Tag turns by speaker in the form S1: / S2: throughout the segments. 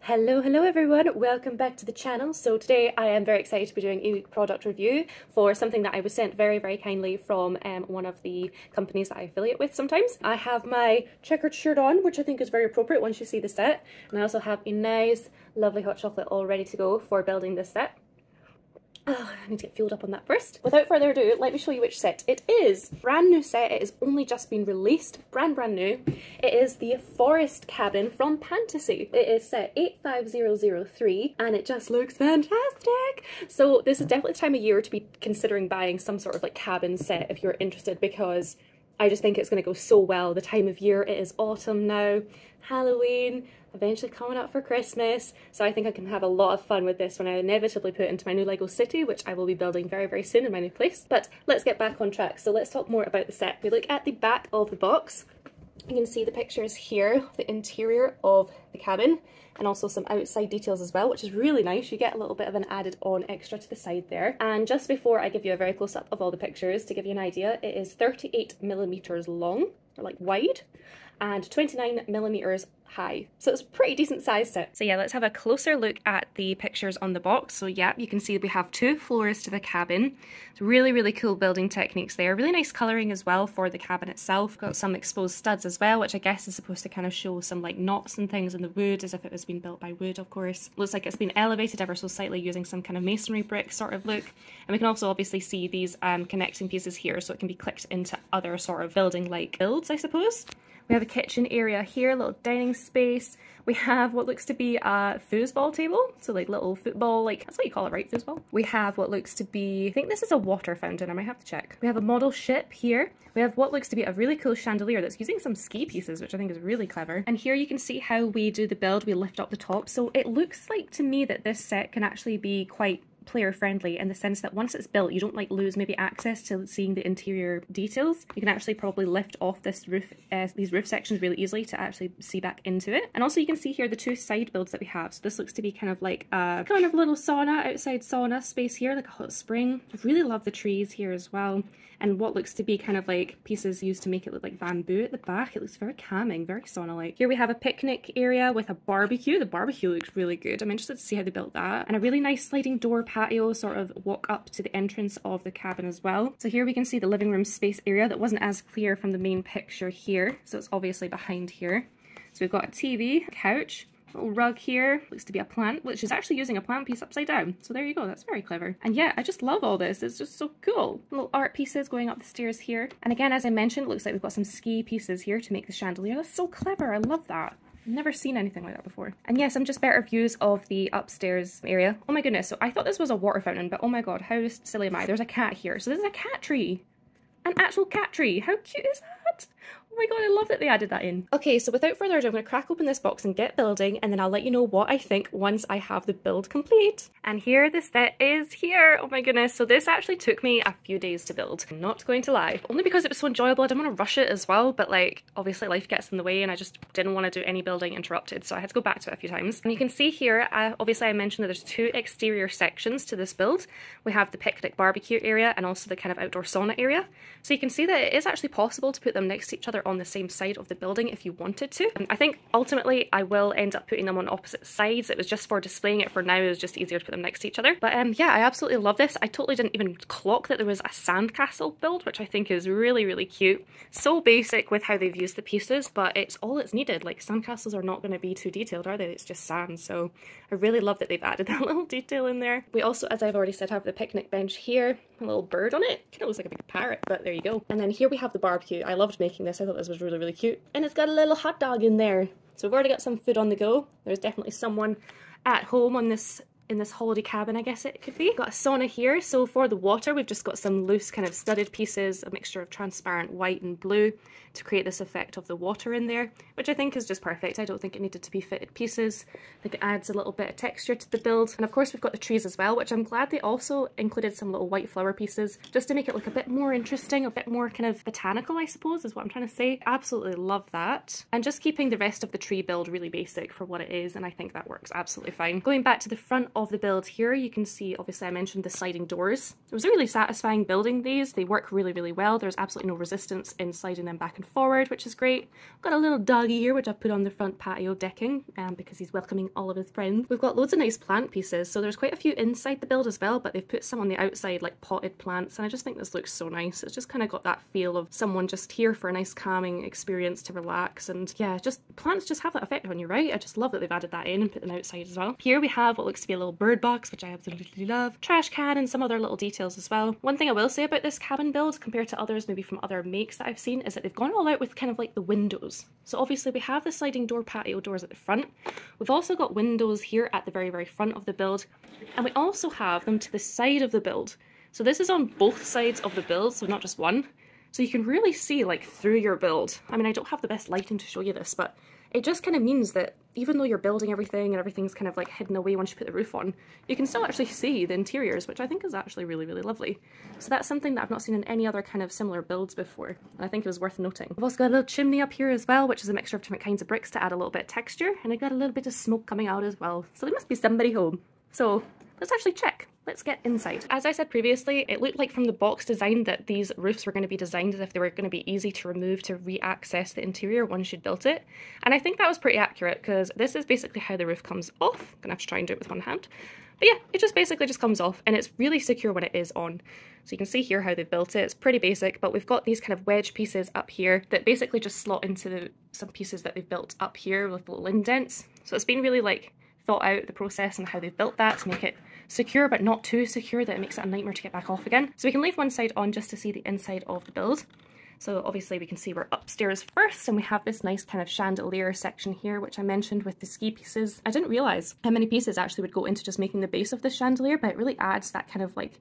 S1: Hello everyone, welcome back to the channel. So today I am very excited to be doing a product review for something that I was sent very kindly from one of the companies that I affiliate with sometimes. I have my checkered shirt on, which I think is very appropriate once you see the set, and I also have a nice lovely hot chocolate all ready to go for building this set. Oh, I need to get fueled up on that first. Without further ado, let me show you which set it is. Brand new set, it has only just been released, brand new. It is the Forest Cabin from Fantasy. It is set 85003 and it just looks fantastic. So this is definitely the time of year to be considering buying some sort of like cabin set if you're interested, because I just think it's going to go so well. The time of year, it is autumn now, Halloween, eventually coming up for Christmas, so I think I can have a lot of fun with this when I inevitably put it into my new Lego city, which I will be building very soon in my new place. But let's get back on track, so let's talk more about the set. We look at the back of the box. You can see the pictures here, the interior of the cabin, and also some outside details as well, which is really nice. You get a little bit of an added on extra to the side there. And just before I give you a very close up of all the pictures, to give you an idea, it is 38mm long, or like wide, and 29mm high. So it's a pretty decent size set. So yeah, let's have a closer look at the pictures on the box. So yeah, you can see we have two floors to the cabin. It's really cool building techniques there. Really nice colouring as well for the cabin itself. Got some exposed studs as well, which I guess is supposed to kind of show some like knots and things in the wood, as if it was being built by wood, of course. Looks like it's been elevated ever so slightly using some kind of masonry brick sort of look. And we can also obviously see these connecting pieces here, so it can be clicked into other sort of building like builds, I suppose. We have a kitchen area here, a little dining space. We have what looks to be a foosball table, so like little football, like that's what you call it, right? Foosball. We have what looks to be, I think this is a water fountain, I might have to check. We have a model ship here. We have what looks to be a really cool chandelier that's using some ski pieces, which I think is really clever. And here you can see how we do the build. We lift up the top, so it looks like to me that this set can actually be quite player friendly in the sense that once it's built, you don't like lose maybe access to seeing the interior details. You can actually probably lift off this roof, these roof sections really easily to actually see back into it. And also you can see here the two side builds that we have. So this looks to be kind of like a kind of little sauna, outside sauna space here, like a hot spring. I really love the trees here as well. And what looks to be kind of like pieces used to make it look like bamboo at the back. It looks very calming, very sauna-like. Here we have a picnic area with a barbecue. The barbecue looks really good. I'm interested to see how they built that. And a really nice sliding door patio, sort of walk up to the entrance of the cabin as well. So here we can see the living room space area that wasn't as clear from the main picture here. So it's obviously behind here. So we've got a TV, a couch, little rug here, looks to be a plant, which is actually using a plant piece upside down. So there you go, that's very clever. And yeah, I just love all this, it's just so cool. Little art pieces going up the stairs here. And again, as I mentioned, it looks like we've got some ski pieces here to make the chandelier. That's so clever, I love that. I've never seen anything like that before. And yes, some just better views of the upstairs area. Oh my goodness, so I thought this was a water fountain, but oh my god, how silly am I? There's a cat here. So this is a cat tree. An actual cat tree. How cute is that? Oh my god, I love that they added that in. Okay, so without further ado, I'm going to crack open this box and get building, and then I'll let you know what I think once I have the build complete. And here the set is here. Oh my goodness, so this actually took me a few days to build. I'm not going to lie. Only because it was so enjoyable. I didn't want to rush it as well, but like obviously life gets in the way and I just didn't want to do any building interrupted, so I had to go back to it a few times. And you can see here, obviously I mentioned that there's two exterior sections to this build. We have the picnic barbecue area and also the kind of outdoor sauna area. So you can see that it is actually possible to put them next to each other on the same side of the building if you wanted to. I think ultimately I will end up putting them on opposite sides. It was just for displaying it for now. It was just easier to put them next to each other. But yeah, I absolutely love this. I totally didn't even clock that there was a sandcastle build, which I think is really cute. So basic with how they've used the pieces, but it's all it's needed. Like sandcastles are not going to be too detailed, are they? It's just sand. So I really love that they've added that little detail in there. We also, as I've already said, have the picnic bench here. A little bird on it. Kind of looks like a big parrot, but there you go. And then here we have the barbecue. I loved making this. I thought this was really cute. And it's got a little hot dog in there. So we've already got some food on the go. There's definitely someone at home on this in this holiday cabin, I guess it could be. Got a sauna here, so for the water we've just got some loose kind of studded pieces, a mixture of transparent white and blue to create this effect of the water in there, which I think is just perfect. I don't think it needed to be fitted pieces. I think it adds a little bit of texture to the build. And of course we've got the trees as well, which I'm glad they also included some little white flower pieces just to make it look a bit more interesting, a bit more kind of botanical, I suppose is what I'm trying to say. Absolutely love that. And just keeping the rest of the tree build really basic for what it is, and I think that works absolutely fine. Going back to the front of the build here, you can see, obviously I mentioned the sliding doors. It was really satisfying building these. They work really, really well. There's absolutely no resistance in sliding them back and forward, which is great. I've got a little doggy here, which I've put on the front patio decking because he's welcoming all of his friends. We've got loads of nice plant pieces. So there's quite a few inside the build as well, but they've put some on the outside, like potted plants. And I just think this looks so nice. It's just kind of got that feel of someone just here for a nice calming experience to relax. And yeah, just plants just have that effect on you, right? I just love that they've added that in and put them outside as well. Here we have what looks to be a little bird box, which I absolutely love. Trash can and some other little details as well. One thing I will say about this cabin build compared to others, maybe from other makes that I've seen, is that they've gone all out with kind of like the windows. So obviously we have the sliding door patio doors at the front. We've also got windows here at the very, very front of the build. And we also have them to the side of the build. So this is on both sides of the build, so not just one. So you can really see like through your build. I mean, I don't have the best lighting to show you this, but it just kind of means that even though you're building everything and everything's kind of like hidden away once you put the roof on, you can still actually see the interiors, which I think is actually really, really lovely. So that's something that I've not seen in any other kind of similar builds before, and I think it was worth noting. I've also got a little chimney up here as well, which is a mixture of different kinds of bricks to add a little bit of texture, and I got a little bit of smoke coming out as well. So there must be somebody home. So let's actually check. Let's get inside. As I said previously, it looked like from the box design that these roofs were going to be designed as if they were going to be easy to remove to re-access the interior once you'd built it. And I think that was pretty accurate because this is basically how the roof comes off. I'm gonna have to try and do it with one hand. But yeah, it just basically just comes off and it's really secure when it is on. So you can see here how they've built it. It's pretty basic, but we've got these kind of wedge pieces up here that basically just slot into some pieces that they've built up here with little indents. So it's been really like thought out, the process and how they've built that to make it secure but not too secure that it makes it a nightmare to get back off again. So we can leave one side on just to see the inside of the build. So obviously we can see we're upstairs first and we have this nice kind of chandelier section here, which I mentioned with the ski pieces. I didn't realise how many pieces actually would go into just making the base of this chandelier, but it really adds that kind of like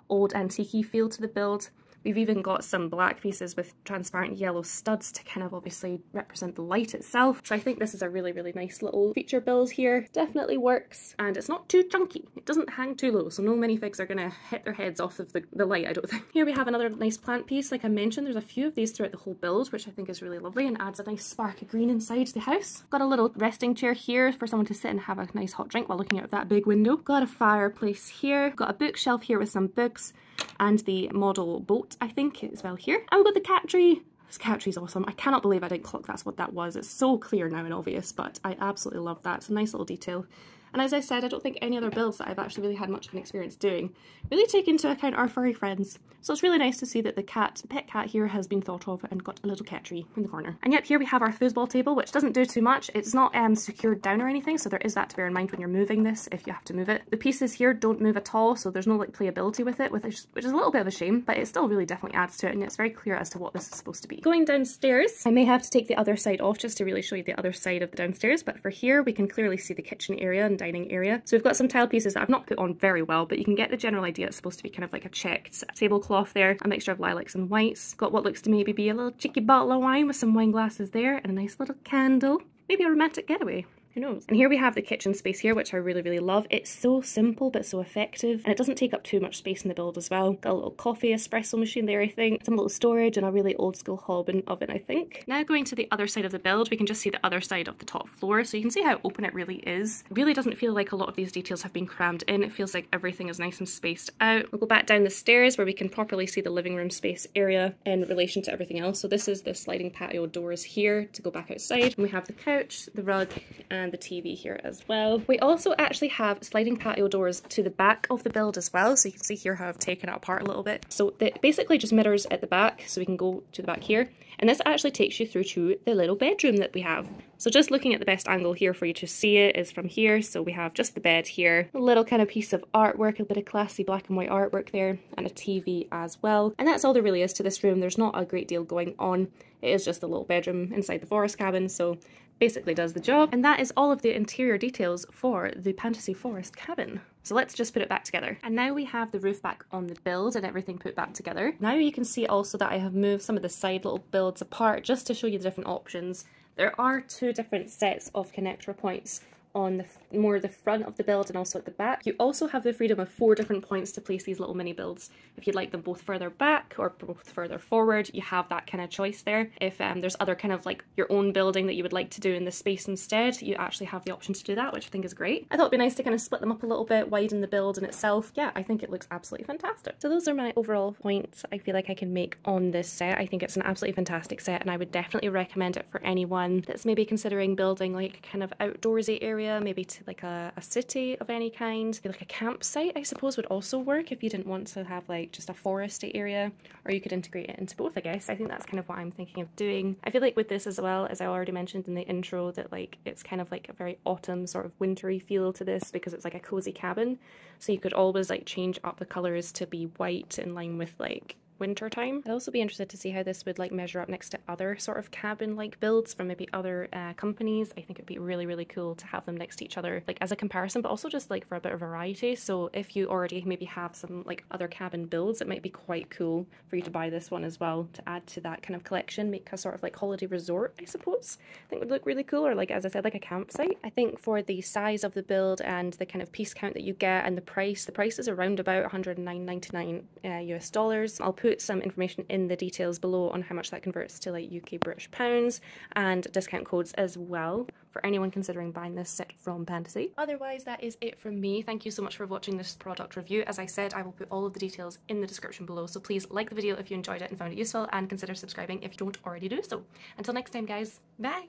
S1: old antique-y feel to the build. We've even got some black pieces with transparent yellow studs to kind of obviously represent the light itself. So I think this is a really, really nice little feature build here. Definitely works, and it's not too chunky. It doesn't hang too low, so no minifigs are gonna hit their heads off of the light, I don't think. Here we have another nice plant piece. Like I mentioned, there's a few of these throughout the whole build, which I think is really lovely and adds a nice spark of green inside the house. Got a little resting chair here for someone to sit and have a nice hot drink while looking out that big window. Got a fireplace here. Got a bookshelf here with some books and the model boat, I think, as well here. And we've got the cat tree. This cat tree's awesome. I cannot believe I didn't clock that's what that was. It's so clear now and obvious, but I absolutely love that. It's a nice little detail. And as I said, I don't think any other builds that I've actually really had much of an experience doing really take into account our furry friends. So it's really nice to see that the pet cat here has been thought of and got a little cat tree in the corner. And yet here we have our foosball table, which doesn't do too much. It's not secured down or anything, so there is that to bear in mind when you're moving this, if you have to move it. The pieces here don't move at all, so there's no like playability with it, which is a little bit of a shame, but it still really definitely adds to it, and it's very clear as to what this is supposed to be. Going downstairs, I may have to take the other side off just to really show you the other side of the downstairs, but for here we can clearly see the kitchen area and dining area. So we've got some tile pieces that I've not put on very well, but you can get the general idea. It's supposed to be kind of like a checked tablecloth there, a mixture of lilacs and whites. Got what looks to maybe be a little cheeky bottle of wine with some wine glasses there and a nice little candle. Maybe a romantic getaway. Who knows? And here we have the kitchen space here, which I really, really love. It's so simple but so effective, and it doesn't take up too much space in the build as well. Got a little coffee espresso machine there, I think, some little storage, and a really old school hob and oven, I think. Now going to the other side of the build, we can just see the other side of the top floor, so you can see how open it really is. It really doesn't feel like a lot of these details have been crammed in. It feels like everything is nice and spaced out. We'll go back down the stairs where we can properly see the living room space area in relation to everything else. So this is the sliding patio doors here to go back outside. And we have the couch, the rug, and the TV here as well. We also actually have sliding patio doors to the back of the build as well, so you can see here how I've taken it apart a little bit. So it basically just mirrors at the back, so we can go to the back here, and this actually takes you through to the little bedroom that we have. So just looking at the best angle here for you to see it is from here. So we have just the bed here, a little kind of piece of artwork, a bit of classy black and white artwork there, and a TV as well. And that's all there really is to this room. There's not a great deal going on. It is just a little bedroom inside the forest cabin, so basically does the job. And that is all of the interior details for the Fantasy Forest cabin. So let's just put it back together. And now we have the roof back on the build and everything put back together. Now you can see also that I have moved some of the side little builds apart just to show you the different options. There are two different sets of connector points on the more the front of the build and also at the back. You also have the freedom of 4 different points to place these little mini builds. If you'd like them both further back or both further forward, you have that kind of choice there. If there's other kind of like your own building that you would like to do in the space instead, you actually have the option to do that, which I think is great. I thought it'd be nice to kind of split them up a little bit, widen the build in itself. Yeah, I think it looks absolutely fantastic. So those are my overall points I feel like I can make on this set. I think it's an absolutely fantastic set, and I would definitely recommend it for anyone that's maybe considering building like kind of outdoorsy area, maybe to like a city of any kind. Like a campsite, I suppose, would also work if you didn't want to have like just a foresty area, or you could integrate it into both, I guess. I think that's kind of what I'm thinking of doing. I feel like with this as well, as I already mentioned in the intro, that like it's kind of like a very autumn sort of wintry feel to this because it's like a cozy cabin. So you could always like change up the colours to be white in line with like winter time. I'd also be interested to see how this would like measure up next to other sort of cabin like builds from maybe other companies. I think it'd be really, really cool to have them next to each other like as a comparison, but also just like for a bit of variety. So if you already maybe have some like other cabin builds, it might be quite cool for you to buy this one as well to add to that kind of collection, make a sort of like holiday resort, I suppose. I think would look really cool, or like as I said, like a campsite. I think for the size of the build and the kind of piece count that you get and the price is around about $109.99 US dollars. I'll put some information in the details below on how much that converts to like UK British pounds and discount codes as well for anyone considering buying this set from Fantasy. Otherwise, that is it from me. Thank you so much for watching this product review. As I said, I will put all of the details in the description below, so please like the video if you enjoyed it and found it useful, and consider subscribing if you don't already do so. Until next time guys, bye!